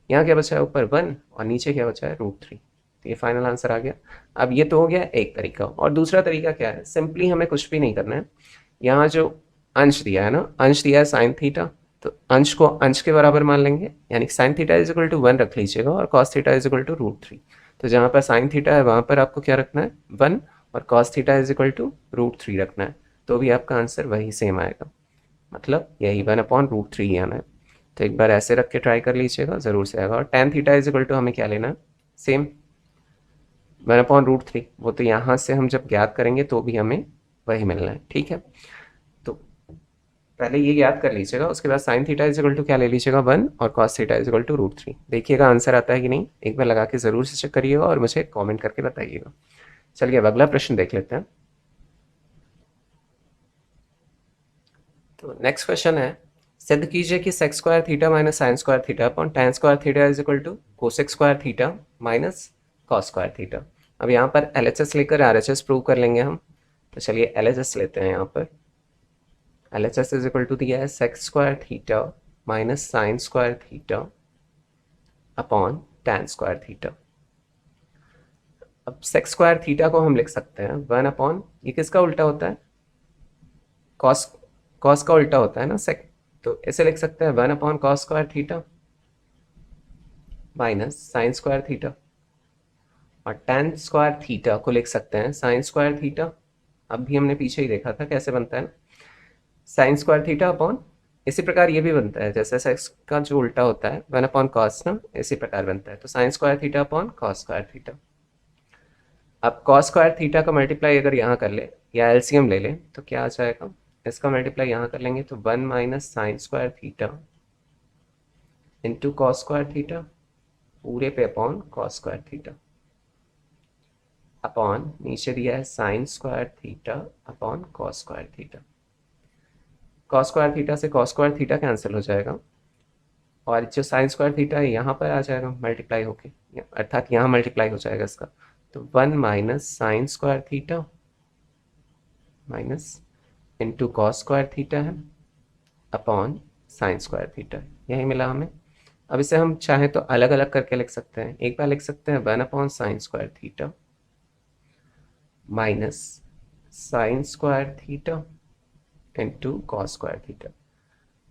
यहाँ क्या बचा है ऊपर 1 और नीचे क्या बचा है √3। तो ये फाइनल आंसर आ गया। अब ये तो हो गया एक तरीका, और दूसरा तरीका क्या है, सिंपली हमें कुछ भी नहीं करना है। यहाँ जो अंश दिया है ना, अंश दिया है साइन थीटा, तो अंश को अंश के बराबर मान लेंगे, यानी साइन थीटा = 1 रख लीजिएगा और कॉस थीटा = √3। तो जहाँ पर साइन थीटा है वहाँ पर आपको क्या रखना है 1, और कॉस थीटा = √3 रखना है, तो भी आपका आंसर वही सेम आएगा, मतलब यही 1/√3 ही आना है। तो एक बार ऐसे रख के ट्राई कर लीजिएगा, ज़रूर से आएगा। और tan थीटा = हमें क्या लेना है, सेम 1/√3, वो तो यहाँ से हम जब ज्ञात करेंगे तो भी हमें वही मिलना है, ठीक है। तो पहले ये याद कर लीजिएगा, उसके बाद साइन थीटा = क्या ले लीजिएगा 1, और कॉस थीटा = √3। देखिएगा आंसर आता है कि नहीं, एक बार लगा के ज़रूर से चेक करिएगा और मुझे कॉमेंट करके बताइएगा। चलिए अब अगला प्रश्न देख लेते हैं। तो नेक्स्ट क्वेश्चन है, सिद्ध कीजिए कि sec² theta minus sin² theta upon tan² theta = cosec² theta minus cos² theta. अब यहाँ पर LHS लेकर RHS प्रूव कर लेंगे हम। तो चलिए LHS लेते हैं। यहाँ पर LHS = दिया है sec² theta minus sin² theta upon tan² theta. अब sec² थीटा को हम लिख सकते हैं 1 अपॉन, ये किसका उल्टा होता है, कॉस का उल्टा होता है ना सेक, तो इसे लिख सकते हैं 1/cos² theta minus sin² theta. और tan² थीटा को लिख सकते हैं sin² थीटा, अब भी हमने पीछे ही देखा था कैसे बनता है ना, sin² थीटा अपॉन, इसी प्रकार ये भी बनता है, जैसे सेक्स का जो उल्टा होता है 1/cos ना, इसी प्रकार बनता है। तो sin² theta upon cos² theta. अब cos² थीटा का मल्टीप्लाई अगर यहाँ कर ले या एलसीएम ले लें तो क्या आ जाएगा, इसका मल्टीप्लाई यहाँ कर लेंगे तो 1 - sin² theta into cos² theta पूरे पे अपॉन cos² थीटा अपॉन नीचे दिया है sin² theta upon cos² theta. cos² theta से cos² थीटा कैंसिल हो जाएगा, और जो sin² थीटा है यहाँ पर आ जाएगा मल्टीप्लाई होके, अर्थात यहाँ मल्टीप्लाई हो जाएगा इसका। तो 1 - sin² theta minus into cos² theta है अपॉन sin² थीटा, यही मिला हमें। अब इसे हम चाहें तो अलग अलग करके लिख सकते हैं। एक बार लिख सकते हैं 1/sin² theta minus sin² theta into cos² theta.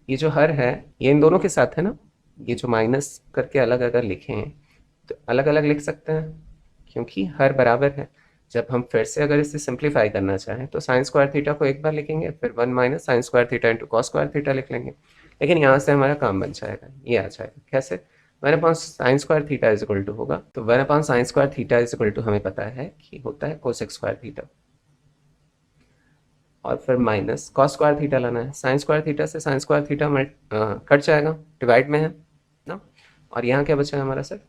ये जो हर है ये इन दोनों के साथ है ना, ये जो माइनस करके अलग अगर लिखें तो अलग अलग लिख सकते हैं क्योंकि हर बराबर है। जब हम फिर से अगर इसे सिंप्लीफाई करना चाहें तो sin² थीटा को एक बार लिखेंगे, फिर 1 - sin² theta into cos² theta लिख लेंगे, लेकिन यहाँ से हमारा काम बन जाएगा, ये आ जाएगा कैसे, 1/sin² थीटा होगा, तो 1/sin² थीटा हमें पता है कि होता है cosec² थीटा, और फिर माइनस cos² थीटा लाना है। sin² थीटा से sin² थीटा कट जाएगा, डिवाइड में है ना, और यहाँ क्या बचा है हमारा सर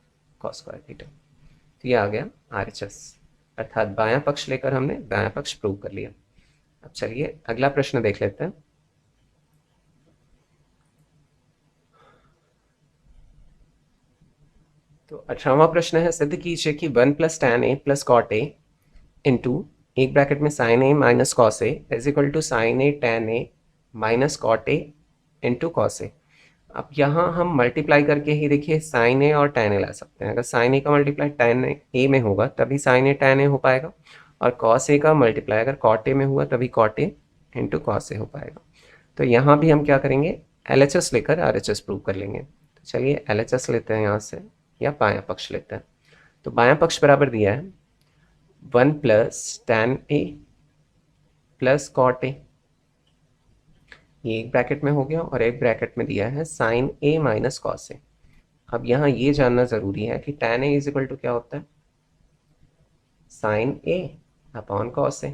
cos² थीटा। तो ये आ गया RHS। अर्थात बायां पक्ष लेकर हमने दायां पक्ष प्रूव कर लिया। अब चलिए अगला प्रश्न देख लेते हैं। तो 18वां प्रश्न है, सिद्ध कीजिए कि 1 + tan a + cot a into एक ब्रैकेट में sin a minus cos a is equal to sin a tan a minus cot a into cos a। अब यहाँ हम मल्टीप्लाई करके ही देखिए sin a और tan a ला सकते हैं। अगर sin a का मल्टीप्लाई tan a में होगा तभी sin a tan a हो पाएगा, और cos a का मल्टीप्लाई अगर cot a में हुआ तभी cot a into cos a हो पाएगा। तो यहाँ भी हम क्या करेंगे, LHS लेकर RHS प्रूव कर लेंगे। तो चलिए LHS लेते हैं यहाँ से, या बायां पक्ष लेते हैं। तो बायां पक्ष बराबर दिया है 1 + tan a + cot a, ये एक ब्रैकेट में हो गया, और एक ब्रैकेट में दिया है sin a minus cos a। अब यहाँ ये जानना ज़रूरी है कि tan a is equal to क्या होता है, sin a upon cos a।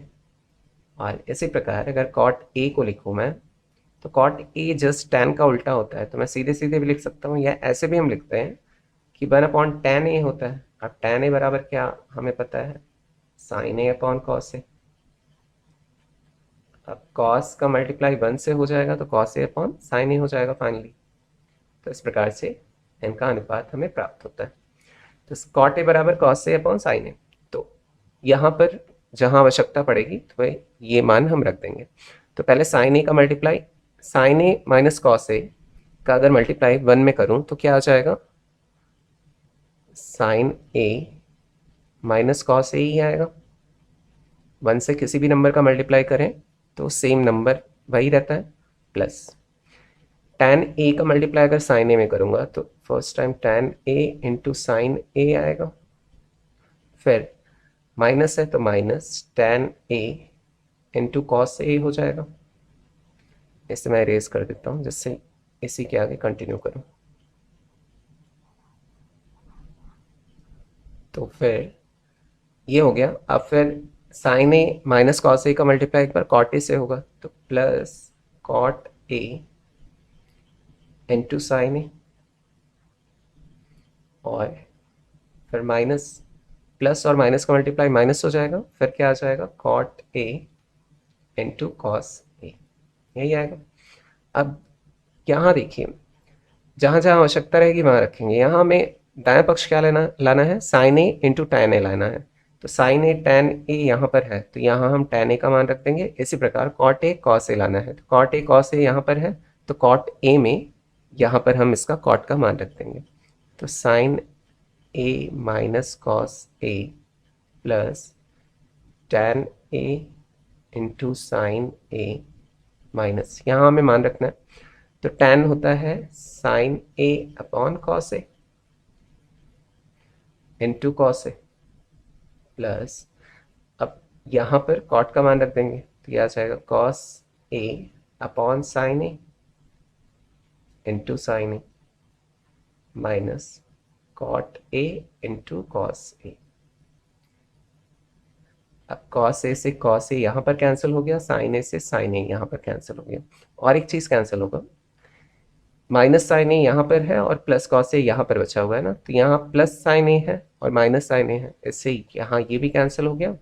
और इसी प्रकार अगर cot a को लिखूँ मैं, तो cot a जस्ट tan का उल्टा होता है, तो मैं सीधे सीधे भी लिख सकता हूँ, या ऐसे भी हम लिखते हैं कि 1/tan a होता है। अब tan a बराबर क्या हमें पता है, sin a upon cos a। अब cos का मल्टीप्लाई 1 से हो जाएगा तो cos a upon sin a हो जाएगा फाइनली। तो इस प्रकार से इनका अनुपात हमें प्राप्त होता है। तो cot a बराबर cos a upon sin a। तो यहाँ पर जहाँ आवश्यकता पड़ेगी तो ये मान हम रख देंगे। तो पहले sin a का multiply sin a minus cos a का अगर मल्टीप्लाई 1 में करूँ तो क्या आ जाएगा, sin a minus cos a ही आएगा। 1 से किसी भी नंबर का मल्टीप्लाई करें तो सेम नंबर वही रहता है, प्लस tan a का मल्टीप्लाई अगर sin a में करूँगा तो first time tan a into sine a आएगा, फिर माइनस है तो minus tan a into cos a हो जाएगा। इसे मैं इरेज कर देता हूँ जिससे इसी के आगे कंटिन्यू करूँ। तो फिर ये हो गया। अब फिर sin a minus cos a का मल्टीप्लाई एक बार cot a से होगा, तो plus cot a into sine a, और फिर माइनस प्लस और माइनस का मल्टीप्लाई माइनस हो जाएगा, फिर क्या आ जाएगा cot a into cos a, यही आएगा। अब यहाँ देखिए जहाँ जहाँ आवश्यकता रहेगी वहाँ रखेंगे। यहाँ हमें दाएं पक्ष क्या लाना है, sin a into tan a लाना है। तो sin a tan a यहाँ पर है तो यहाँ हम tan a का मान रख देंगे। इसी प्रकार cot a cos a लाना है, तो cot a cos a यहाँ पर है तो cot a में यहाँ पर हम इसका cot का मान रख देंगे। तो sin a minus cos a plus tan a into sine a minus, यहाँ हमें मान रखना है। तो tan होता है sin a upon cos a into cos a, plus अब यहाँ पर cot का मान रख देंगे तो यह आ जाएगा cos a upon sin a into sine a minus cot a into cos a। अब cos a से cos a यहाँ पर कैंसिल हो गया, sin a से sin a यहाँ पर कैंसिल हो गया, और एक चीज़ कैंसिल होगा, माइनस साइन ए यहाँ पर है और प्लस कॉस ए यहाँ पर बचा हुआ है ना, तो यहाँ प्लस साइन ए है और माइनस साइन ए है, इससे यहाँ ये भी कैंसिल हो गया,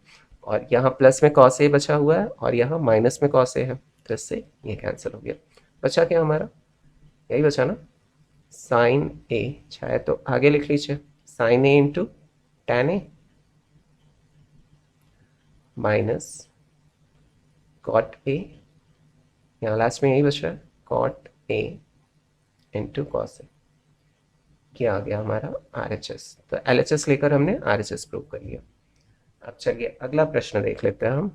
और यहाँ प्लस में कॉस ए बचा हुआ है और यहाँ माइनस में कॉस ए है, तो इससे ये कैंसिल हो गया। बचा क्या हमारा, यही बचा ना, साइन ए, चाहे तो आगे लिख लीजिए sine A into tan A minus cot A, यहाँ लास्ट में यही बचा है cot A into cos A, क्या आ गया हमारा RHS। तो LHS लेकर हमने RHS प्रूव कर लिया। अब चलिए अगला प्रश्न देख लेते हैं हम।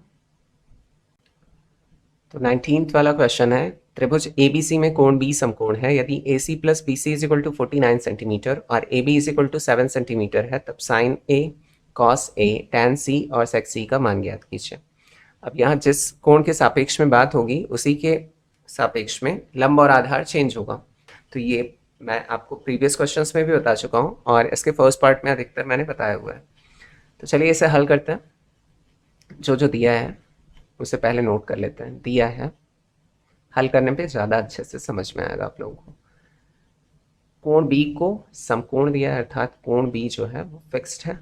तो 19th वाला क्वेश्चन है, त्रिभुज ABC में कोण B समकोण है, यदि AC plus BC is equal to 49 centimetre और AB is equal to 7 centimetre है, तब sine A cos A tan C और sec C का मान ज्ञात कीजिए। अब यहाँ जिस कोण के सापेक्ष में बात होगी उसी के सापेक्ष में लंब और आधार चेंज होगा। तो ये मैं आपको प्रीवियस क्वेश्चंस में भी बता चुका हूँ और इसके फर्स्ट पार्ट में अधिकतर मैंने बताया हुआ है। तो चलिए इसे हल करते हैं। जो जो दिया है उसे पहले नोट कर लेते हैं। दिया है, हल करने पे ज़्यादा अच्छे से समझ में आएगा आप लोगों को। कोण B को समकोण दिया है, अर्थात कोण B जो है वो फिक्स्ड है,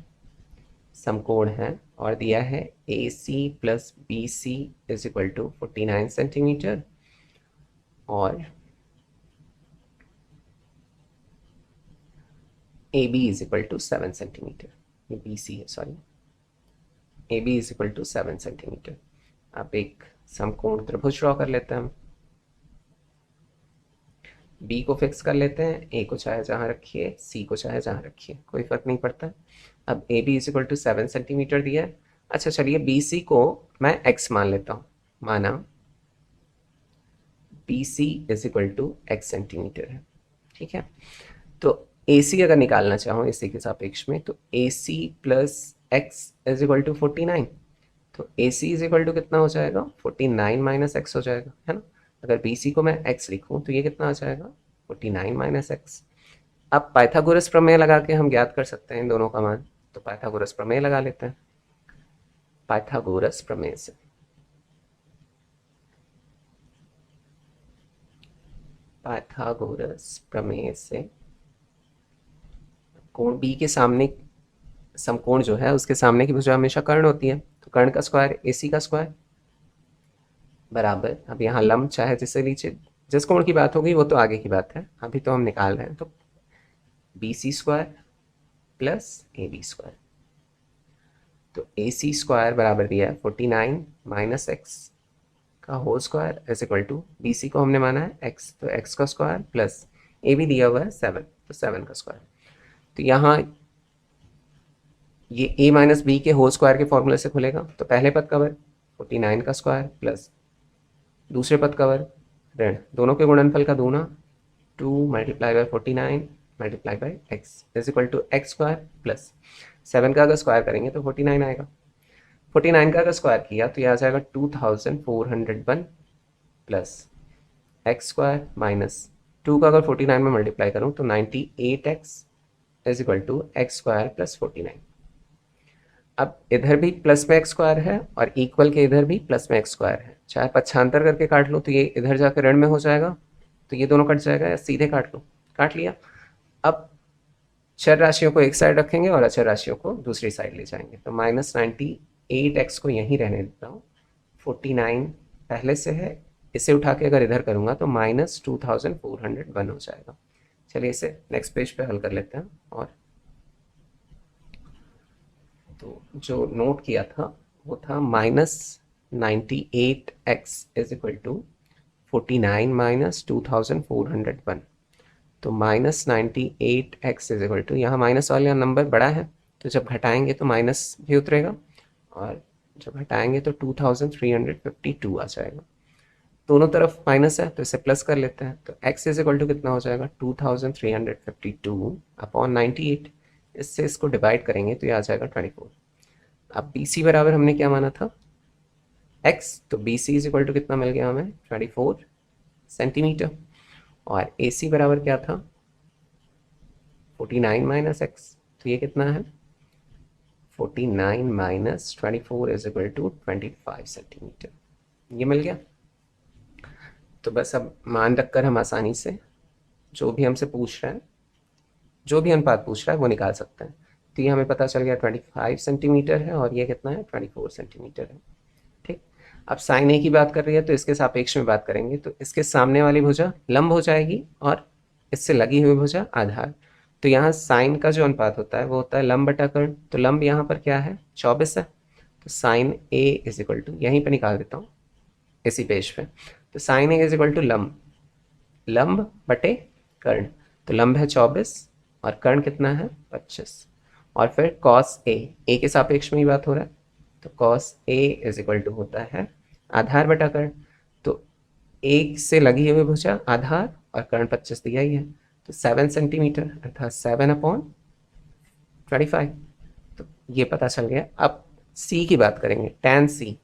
समकोण है और दिया है A C plus B C is equal to 49 centimetre और A B is equal to 7 centimetre. ये बी सी है, sorry, A B is equal to 7 centimetre. अब एक समकोण त्रिभुज ड्रॉ कर लेते हैं हम। बी को फिक्स कर लेते हैं, ए को चाहे जहाँ रखिए, सी को चाहे जहाँ रखिए, कोई फर्क नहीं पड़ता। अब A B is equal to 7 centimetre दिया है। अच्छा चलिए बी सी को मैं एक्स मान लेता हूँ, माना B C is equal to X centimetre है, ठीक है। तो ए सी अगर निकालना चाहो ए सी के सापेक्ष में, तो A C plus X is equal to 49। तो A C is equal to कितना हो जाएगा, 49 माइनस एक्स हो जाएगा, है ना। अगर बी सी को मैं एक्स लिखूँ तो ये कितना आ जाएगा, 49 माइनस एक्स। अब पाइथागोरस प्रमेय लगा के हम ज्ञात कर सकते हैं इन दोनों का मान। तो पाइथागोरस प्रमेय लगा लेते हैं। पाइथागोरस प्रमेय से कोण बी के सामने, समकोण जो है उसके सामने की भुजा हमेशा कर्ण होती है। तो कर्ण का स्क्वायर ए सी का स्क्वायर बराबर, अब यहाँ लंब चाहे जिससे नीचे जिस कोण की बात होगी वो तो आगे की बात है, अभी तो हम निकाल रहे हैं। तो B C square plus A B square. तो ए सी स्क्वायर बराबर दिया है 49 माइनस एक्स का whole square is equal to, B C को हमने माना है एक्स, तो एक्स का स्क्वायर प्लस ए भी दिया हुआ है 7, तो 7 का स्क्वायर। तो यहाँ ये ए माइनस बी के होल स्क्वायर के फॉर्मूले से खुलेगा। तो पहले पद का वर्ग 49 का स्क्वायर प्लस दूसरे पद का वर्ग ऋण दोनों के गुणनफल का दूना 2 multiply by 49 multiply by X is equal to X square plus 7 का अगर स्क्वायर करेंगे तो 49 आएगा। 49 का अगर स्क्वायर किया तो ये आ जाएगा 2401 प्लस एक्स स्क्वायर माइनस 2 का अगर 49 में मल्टीप्लाई करूँ तो 98x is equal to X square plus 49। अब इधर भी प्लस में एक्स स्क्वायर है और इक्वल के इधर भी प्लस में एक्स स्क्वायर है, चाहे पक्षांतर करके काट लो तो ये इधर जाकर ऋण में हो जाएगा, तो ये दोनों कट जाएगा, या सीधे काट लो, काट लिया। अब चर राशियों को एक साइड रखेंगे और अचर राशियों को दूसरी साइड ले जाएंगे। तो -98x को यहीं रहने देता हूँ, 49 पहले से है, इसे उठा के अगर इधर करूँगा तो -2401 हो जाएगा। चलिए इसे नेक्स्ट पेज पे हल कर लेते हैं। और तो जो नोट किया था वो था -98x is equal to 49 minus 2401। तो -98x इज इक्वल टू, यहाँ माइनस वाला नंबर बड़ा है तो जब घटाएंगे तो माइनस भी उतरेगा, और जब घटाएंगे तो 2352 आ जाएगा। दोनों तरफ माइनस है तो इसे प्लस कर लेते हैं। तो x इज इक्वल टू कितना हो जाएगा, 2352 अपॉन 98। इससे इसको डिवाइड करेंगे तो ये आ जाएगा 24। अब बी सी बराबर हमने क्या माना था, x, तो B C is equal to कितना मिल गया हमें, 24 सेंटीमीटर। और ए सी बराबर क्या था, 49 माइनस एक्स, तो ये कितना है, 49 minus 24 is equal to 25 centimetre. ये मिल गया। तो बस अब मान रखकर हम आसानी से जो भी हमसे पूछ रहा है, जो भी अनुपात पूछ रहा है वो निकाल सकते हैं। तो ये हमें पता चल गया 25 सेंटीमीटर है और ये कितना है, 24 सेंटीमीटर है। ठीक, अब साइन ए की बात कर रही है तो इसके सापेक्ष में बात करेंगे। तो इसके सामने वाली भुजा लंब हो जाएगी और इससे लगी हुई भुजा आधार। तो यहाँ साइन का जो अनुपात होता है वो होता है लंब बटा कर्ण। तो लंब यहाँ पर क्या है, 24 है। तो sine A is equal to, यहीं पर निकाल देता हूँ इसी पेज पे। तो sine A is equal to लंब, लंब बटे कर्ण। तो लंब है 24 और कर्ण कितना है, 25। और फिर कॉस ए के सापेक्ष में ही बात हो रहा है, तो cos A is equal to होता है आधार बटा कर्ण। तो एक से लगी हुई भुजा आधार और कर्ण 25 दिया ही है, तो 7 सेंटीमीटर अर्थात 7/25। तो ये पता चल गया। अब सी की बात करेंगे, टैन सी।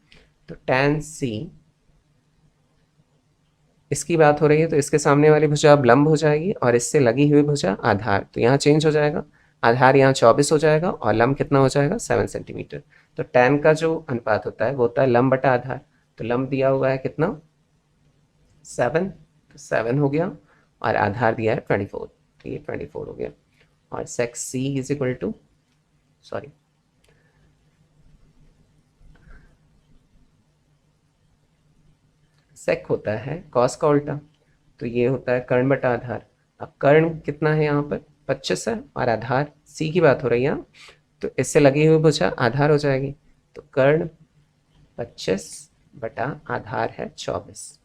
तो टैन सी, इसकी बात हो रही है तो इसके सामने वाली भुजा अब लंब हो जाएगी और इससे लगी हुई भुजा आधार। तो यहाँ चेंज हो जाएगा, आधार यहाँ 24 हो जाएगा और लंब कितना हो जाएगा, 7 सेंटीमीटर। तो टैन का जो अनुपात होता है वो होता है लंब बटा आधार। तो लंब दिया हुआ है कितना, 7, तो 7 हो गया, और आधार दिया है 24, तो ये 24 हो गया। और sex C is equal to, sorry sec होता है कॉस का उल्टा, तो ये होता है कर्ण बटा आधार। अब कर्ण कितना है यहाँ पर 25 है और आधार सी की बात हो रही है, तो इससे लगी हुई भुजा आधार हो जाएगी, तो कर्ण 25 बटा आधार है 24।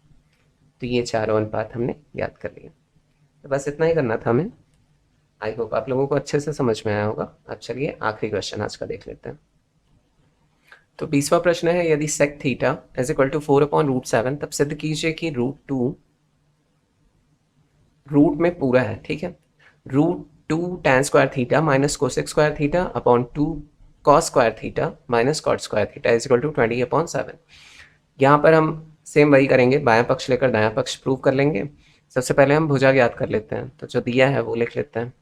तो ये चारों अनुपात हमने याद कर लिया। तो बस इतना ही करना था हमें। आई होप आप लोगों को अच्छे से समझ में आया होगा। अब चलिए आखिरी क्वेश्चन आज का देख लेते हैं। तो 20वां प्रश्न है, यदि sec theta is equal to 4/√7 तब सिद्ध कीजिए कि √2 रूट में पूरा है, ठीक है। √2 tan square theta minus cosec square theta upon 2 cos square theta minus cot square theta is equal to 20/7। यहाँ पर हम सेम वही करेंगे, बायां पक्ष लेकर दायां पक्ष प्रूव कर लेंगे। सबसे पहले हम भुजा ज्ञात कर लेते हैं, तो जो दिया है वो लिख लेते हैं।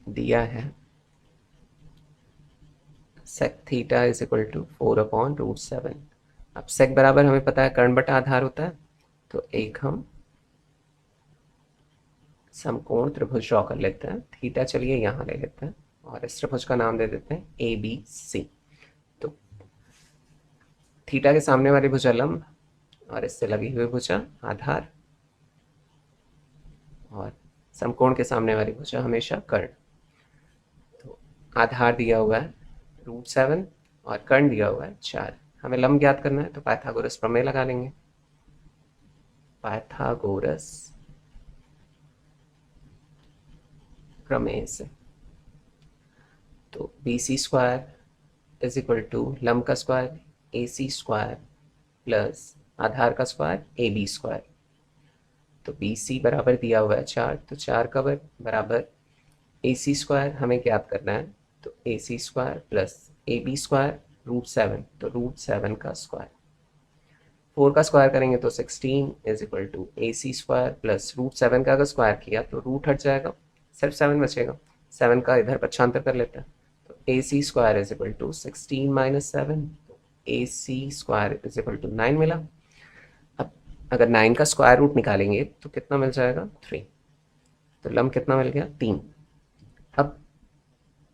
दिया है sec theta is equal to 4/√7। अब सेक बराबर हमें पता है कर्ण बटा आधार होता है, तो एक हम समकोण त्रिभुज ड्रॉ कर लेते हैं। थीटा चलिए यहाँ ले लेते हैं और इस त्रिभुज का नाम दे देते हैं ABC। तो थीटा के सामने वाली भुजा लंब और इससे लगी हुई भुजा आधार, और समकोण के सामने वाली भुजा हमेशा कर्ण। तो आधार दिया हुआ है √7 और कर्ण दिया हुआ है 4। हमें लंब ज्ञात करना है, तो पाइथागोरस प्रमेय लगा लेंगे। पाइथागोरस प्रमेय से तो BC square is equal to लंब का स्क्वायर AC स्क्वायर प्लस आधार का स्क्वायर AB स्क्वायर। तो BC बराबर दिया हुआ है 4, तो 4 का वर्ग बराबर AC स्क्वायर हमें ज्ञात करना है, तो AC square plus AB square √7, तो √7 का स्क्वायर। 4 का स्क्वायर करेंगे तो 16 is equal to AC square plus √7 का अगर स्क्वायर किया तो रूट हट जाएगा, सिर्फ 7 बचेगा। 7 का इधर पक्षांतर कर लेते हैं, तो AC square is equal to 16 minus 7, तो AC square is equal to 9 मिला। अब अगर 9 का स्क्वायर रूट निकालेंगे तो कितना मिल जाएगा 3। तो लंब कितना मिल गया 3। अब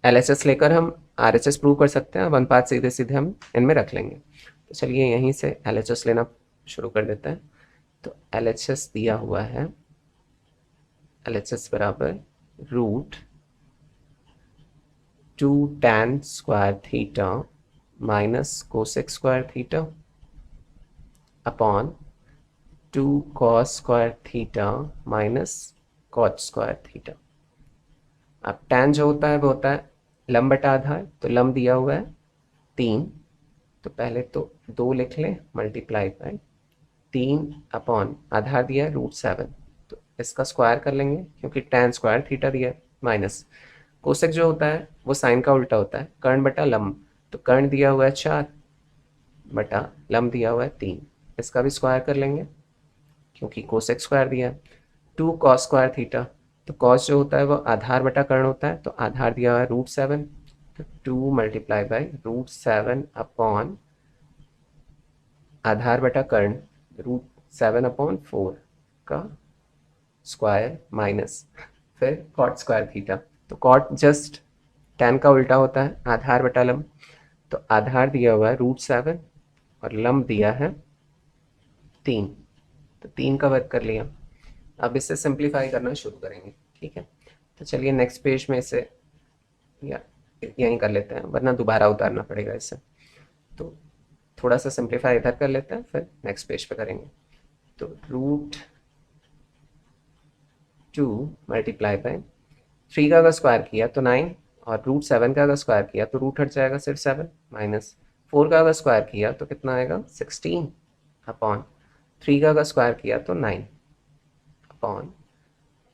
LHS लेकर हम RHS प्रूव कर सकते हैं। अब अनुपात सीधे सीधे हम इनमें रख लेंगे। तो चलिए यहीं से LHS लेना शुरू कर देते हैं। तो LHS दिया हुआ है, LHS बराबर √2 tan square theta minus cosec square theta upon 2 cos square theta minus cot square theta. अब tan जो होता है वो होता है लंब बटा आधार, तो लंब दिया हुआ है 3, तो पहले तो 2 लिख लें मल्टीप्लाई बाय 3 अपॉन आधार दिया है √7, तो इसका स्क्वायर कर लेंगे क्योंकि tan स्क्वायर थीटा दिया है, माइनस कोसेक जो होता है वो साइन का उल्टा होता है, कर्ण बटा लंब, तो कर्ण दिया हुआ है 4 बटा लंब दिया हुआ है 3, इसका भी स्क्वायर कर लेंगे क्योंकि कोसेक स्क्वायर दिया है। 2 cos स्क्वायर थीटा, तो cos जो होता है वो आधार बटा कर्ण होता है, तो आधार दिया हुआ है √7, तो 2 मल्टीप्लाई बाय √7 अपॉन आधार बटा कर्ण √7/4 का स्क्वायर माइनस फिर कॉट स्क्वायर थीटा। तो कॉट जस्ट tan का उल्टा होता है आधार बटा लंब, तो आधार दिया हुआ है √7 और लंब दिया है 3, तो 3 का वर्ग कर लिया। अब इसे सिंप्लीफाई करना शुरू करेंगे, ठीक है। तो चलिए नेक्स्ट पेज में इसे या यहीं कर लेते हैं, वरना दोबारा उतारना पड़ेगा इसे। तो थोड़ा सा सिंप्लीफाई इधर कर लेते हैं, फिर नेक्स्ट पेज पे करेंगे। तो √2 मल्टीप्लाई बाय 3 का अगर स्क्वायर किया तो 9, और √7 का अगर स्क्वायर किया तो रूट हट जाएगा सिर्फ 7, माइनस 4 का अगर स्क्वायर किया तो कितना आएगा 16 अपॉन 3 का अगर स्क्वायर किया तो 9 अपॉन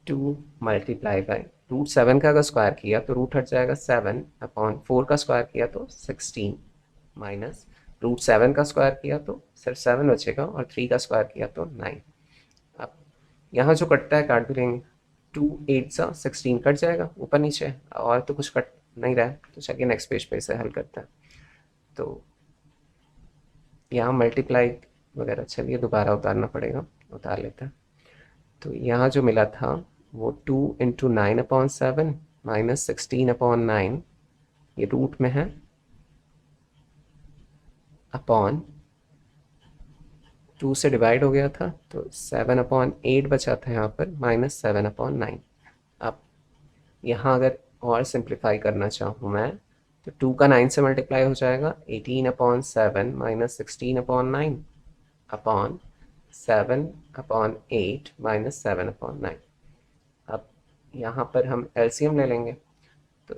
2 मल्टीप्लाई बाय √7 का अगर स्क्वायर किया तो रूट हट जाएगा 7 अपॉन 4 का स्क्वायर किया तो 16 माइनस √7 का स्क्वायर किया तो सिर्फ 7 बचेगा और 3 का स्क्वायर किया तो 9। अब यहाँ जो कटता है काट भी लेंगे, 2 8 सा 16 कट जाएगा ऊपर नीचे, और तो कुछ कट नहीं रहा है। तो चलिए नेक्स्ट पेज पे इसे हल करते हैं। तो यहाँ मल्टीप्लाई वगैरह चलिए दोबारा उतारना पड़ेगा, उतार लेते हैं। तो यहाँ जो मिला था वो 2 × 9/7 माइनस 16/9, ये रूट में है, अपॉन 2 से डिवाइड हो गया था, तो 7/8 बचा था यहाँ पर, माइनस 7/9। अब यहाँ अगर और सिंप्लीफाई करना चाहूँ मैं, तो 2 का 9 से मल्टीप्लाई हो जाएगा, 18/7 माइनस 16/9 अपॉन 7/8 माइनस 7/9। अब यहाँ पर हम एलसीएम ले लेंगे, तो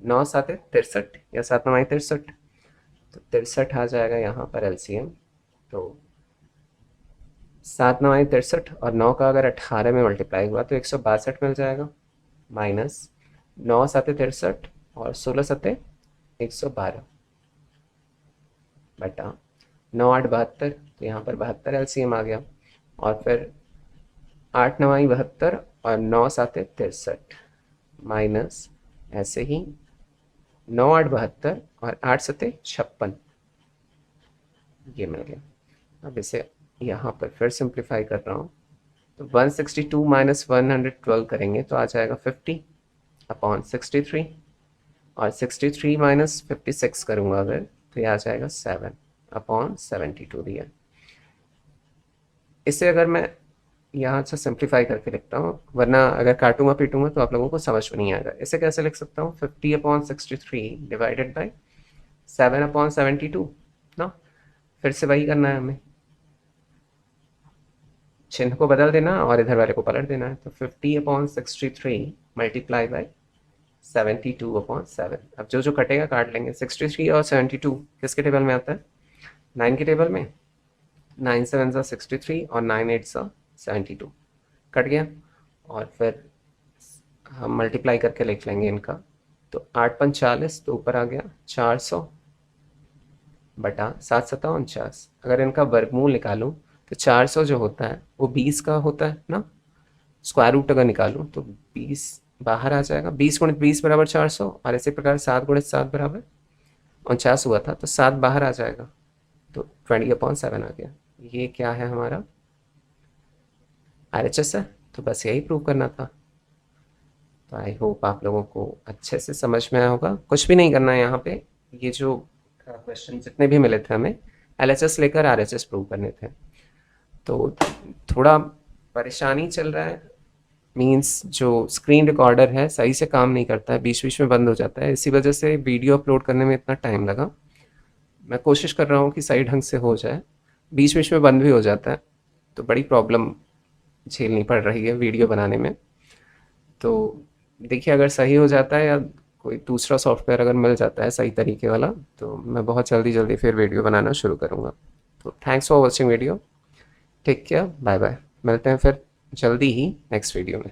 9 7 63 या 7 9 63, तो 63 आ जाएगा यहाँ पर एलसीएम। तो 7 9 63 और 9 का अगर 18 में मल्टीप्लाई हुआ तो 162 मिल जाएगा, माइनस 9 7 63 और 16 7 112 बटा 9 8 72, तो यहाँ पर 72 एलसीएम आ गया। और फिर 8 9 72 और 9 7 63, माइनस ऐसे ही 9 8 72 और 8 7 56, ये मिल गया। अब इसे यहाँ पर फिर सिंप्लीफाई कर रहा हूँ, तो 162 माइनस 112 करेंगे तो आ जाएगा 50/63, और 63 माइनस 56 करूँगा अगर, तो ये आ जाएगा 7/72 दिया। इसे अगर मैं यहाँ से सिंप्लीफाई करके लिखता हूँ, वरना अगर काटूंगा पीटूंगा तो आप लोगों को समझ में नहीं आएगा। इसे कैसे लिख सकता हूँ, 50/63 डिवाइडेड बाई 7/72 ना। फिर से वही करना है हमें, चिन्ह को बदल देना और इधर वाले को पलट देना है। तो 50/63 मल्टीप्लाई बाई 72/7। अब जो जो कटेगा काट लेंगे। 63 और 72 किसके टेबल में आता है, 9 के टेबल में। 9 7 सा 63 और 9 8 सा 72, कट गया। और फिर हम मल्टीप्लाई करके लिख लेंगे इनका, तो 8 5 40, तो ऊपर आ गया 400 बटा 7 7 49। अगर इनका वर्गमूल निकालूं तो 400 जो होता है वो 20 का होता है ना। स्क्वायर रूट अगर निकालूं तो 20 बाहर आ जाएगा, 20 गुणित 20 बराबर 400, और इसी प्रकार 7 गुणित 7 बराबर 49 हुआ था, तो 7 बाहर आ जाएगा, तो 20/7 आ गया। ये क्या है हमारा RHS है। तो बस यही प्रूव करना था। तो आई होप आप लोगों को अच्छे से समझ में आया होगा। कुछ भी नहीं करना है यहाँ पे, ये जो क्वेश्चन जितने भी मिले थे हमें LHS लेकर RHS प्रूव करने थे। तो थोड़ा परेशानी चल रहा है, मींस जो स्क्रीन रिकॉर्डर है सही से काम नहीं करता है, बीच बीच में बंद हो जाता है, इसी वजह से वीडियो अपलोड करने में इतना टाइम लगा। मैं कोशिश कर रहा हूँ कि सही ढंग से हो जाए, बीच बीच में बंद भी हो जाता है, तो बड़ी प्रॉब्लम झेलनी पड़ रही है वीडियो बनाने में। तो देखिए अगर सही हो जाता है या कोई दूसरा सॉफ्टवेयर अगर मिल जाता है सही तरीके वाला, तो मैं बहुत जल्दी जल्दी फिर वीडियो बनाना शुरू करूँगा। तो thanks for watching video, take care, bye bye. मिलते हैं फिर जल्दी ही नेक्स्ट वीडियो में।